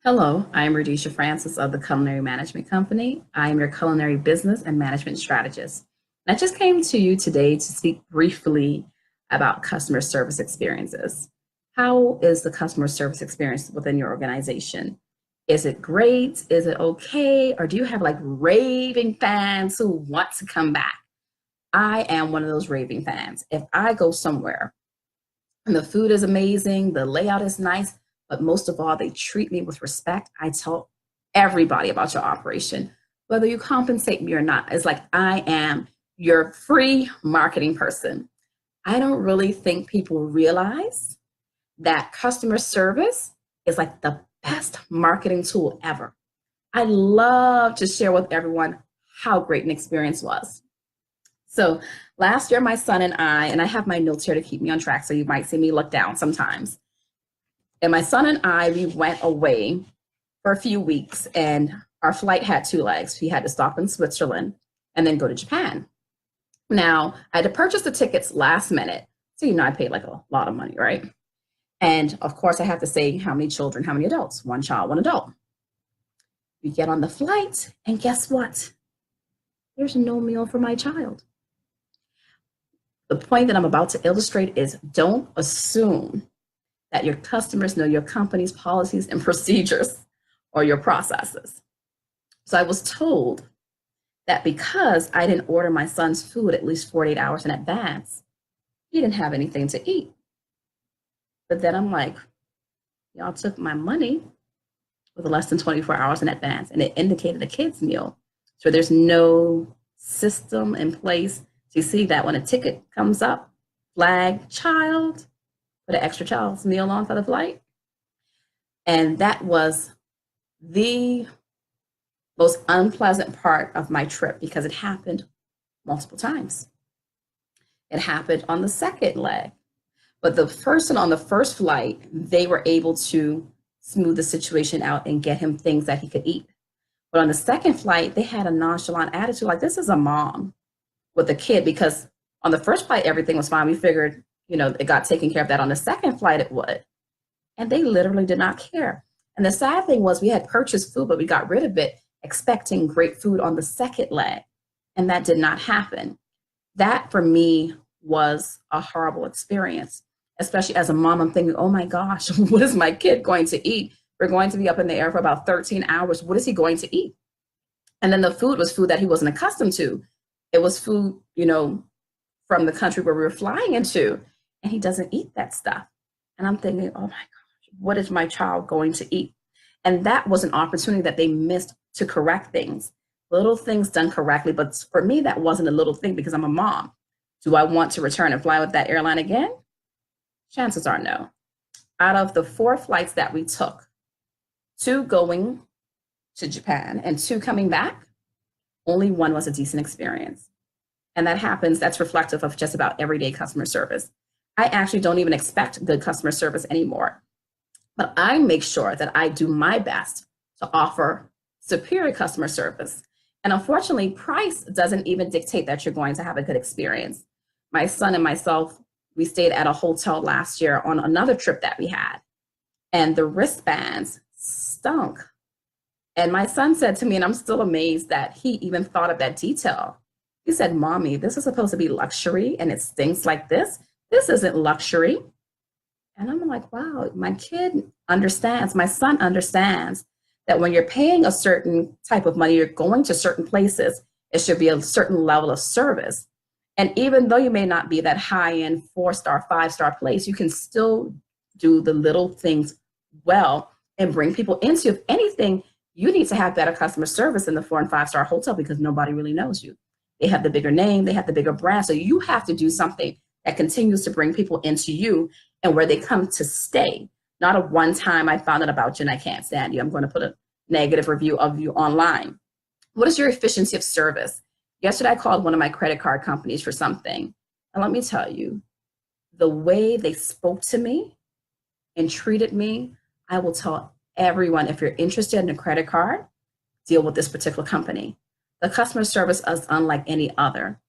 Hello, I am Rhodesia Francis of the Culinary Management Company. I am your culinary business and management strategist. And I just came to you today to speak briefly about customer service experiences. How is the customer service experience within your organization? Is it great? Is it okay? Or do you have like raving fans who want to come back? I am one of those raving fans. If I go somewhere and the food is amazing, the layout is nice, but most of all, they treat me with respect. I tell everybody about your operation, whether you compensate me or not. It's like I am your free marketing person. I don't really think people realize that customer service is like the best marketing tool ever. I love to share with everyone how great an experience was. So last year, my son and I have my notes here to keep me on track, so you might see me look down sometimes. And my son and I, we went away for a few weeks, and our flight had two legs. We had to stop in Switzerland and then go to Japan. Now, I had to purchase the tickets last minute. So, I paid like a lot of money, right? And of course, I have to say how many children, how many adults, one child, one adult. We get on the flight, and guess what? There's no meal for my child. The point that I'm about to illustrate is don't assume that your customers know your company's policies and procedures or your processes. So I was told that because I didn't order my son's food at least 48 hours in advance, he didn't have anything to eat. But then I'm like, y'all took my money with less than 24 hours in advance, and it indicated a kid's meal. So there's no system in place to see that when a ticket comes up, flag child, put an extra child's meal on for the flight. And that was the most unpleasant part of my trip because it happened multiple times. It happened on the second leg. But the person on the first flight, they were able to smooth the situation out and get him things that he could eat. But on the second flight, they had a nonchalant attitude, like this is a mom with a kid, because on the first flight, everything was fine. We figured, it got taken care of that. On the second flight, it would. And they literally did not care. And the sad thing was we had purchased food, but we got rid of it, expecting great food on the second leg. And that did not happen. That for me was a horrible experience, especially as a mom. I'm thinking, oh my gosh, what is my kid going to eat? We're going to be up in the air for about 13 hours. What is he going to eat? And then the food was food that he wasn't accustomed to. It was food, from the country where we were flying into, and he doesn't eat that stuff. And I'm thinking, oh my gosh, what is my child going to eat? And that was an opportunity that they missed to correct things. Little things done correctly, but for me, that wasn't a little thing because I'm a mom. Do I want to return and fly with that airline again? Chances are no. Out of the 4 flights that we took, 2 going to Japan and 2 coming back, only 1 was a decent experience. And that's reflective of just about everyday customer service. I actually don't even expect good customer service anymore. But I make sure that I do my best to offer superior customer service. And unfortunately, price doesn't even dictate that you're going to have a good experience. My son and myself, we stayed at a hotel last year on another trip that we had, and the wristbands stunk. And my son said to me, and I'm still amazed that he even thought of that detail. He said, Mommy, this is supposed to be luxury and it stinks like this. This isn't luxury. And I'm like, wow, my kid understands, my son understands that when you're paying a certain type of money, you're going to certain places, it should be a certain level of service. And even though you may not be that high-end 4-star, 5-star place, you can still do the little things well and bring people into, if anything, you need to have better customer service in the 4- and 5-star hotel because nobody really knows you. They have the bigger name, they have the bigger brand. So you have to do something that continues to bring people into you and where they come to stay. Not a one-time, I found out about you and I can't stand you, I'm going to put a negative review of you online. What is your efficiency of service? Yesterday, I called one of my credit card companies for something. And let me tell you, the way they spoke to me and treated me, I will tell everyone, if you're interested in a credit card, deal with this particular company. The customer service is unlike any other.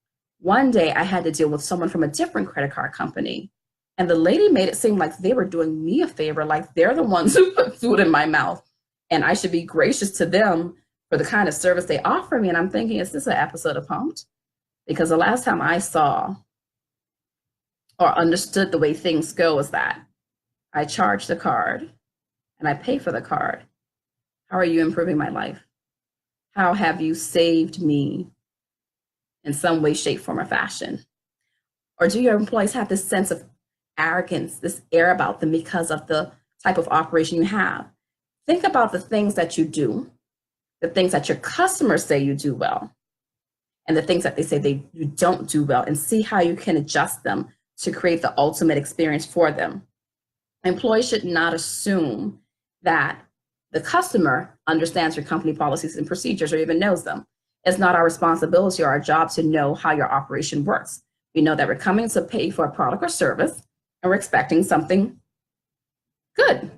One day I had to deal with someone from a different credit card company, and the lady made it seem like they were doing me a favor, like they're the ones who put food in my mouth. and I should be gracious to them for the kind of service they offer me. And I'm thinking, is this an episode of Punk'd? Because the last time I saw or understood the way things go is that I charge the card and I pay for the card. How are you improving my life? How have you saved me in some way, shape, form, or fashion? Or do your employees have this sense of arrogance, this air about them because of the type of operation you have? Think about the things that you do, the things that your customers say you do well, and the things that they say you don't do well, and see how you can adjust them to create the ultimate experience for them. Employees should not assume that the customer understands your company policies and procedures or even knows them. It's not our responsibility or our job to know how your operation works. We know that we're coming to pay for a product or service, and we're expecting something good.